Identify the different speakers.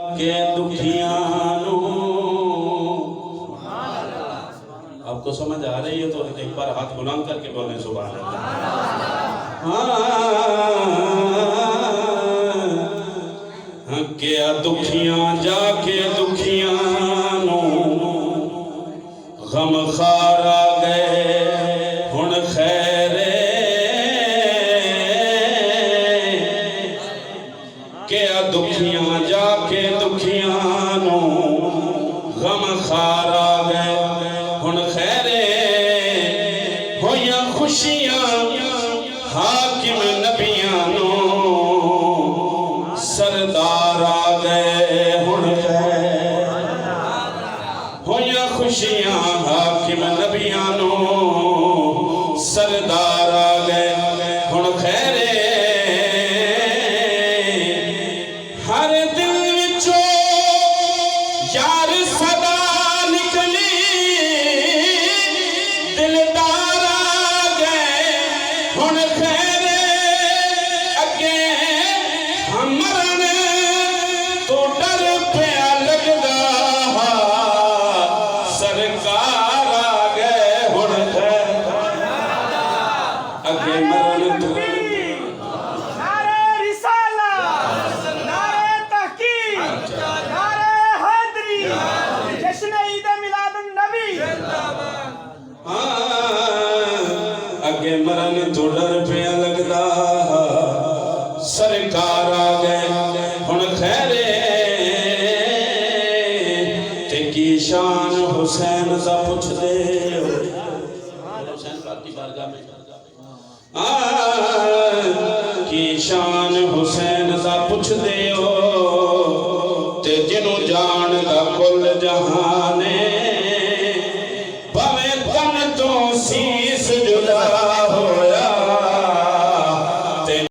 Speaker 1: के दुखियानो। आपको समझ आ रही है तो एक बार हाथ बुलंद करके बोले सुभान अल्लाह। क्या दुखियां जाके दुखियानो गम खार आ गए हुण खैरे। क्या दुखियां जाके दुखियानो गम खार आ गए हुण खैरे। होया खुशियां हाकिम नबियानो सरदार आ गए हुण खैरे। होया खुशियां हाकिम नबियानो सरदार आ गए हुण खैरे। हर दिल विचों यार सदा निकली दिलदार आ गए हुण खैरे। अगे हमरन तो डर पिया लगदा सरकार आ गए हुण खैरे। अगे मरन तो अगे मरन तो डर पिया लगदा सरकार आ गए हुण खैरे। ते की शान हुसैन दा पुछदे हुसैन राती बारगाह में की शान हुसैन दा पुछदे हो ते जिन्हों जान दा कुल जहाने।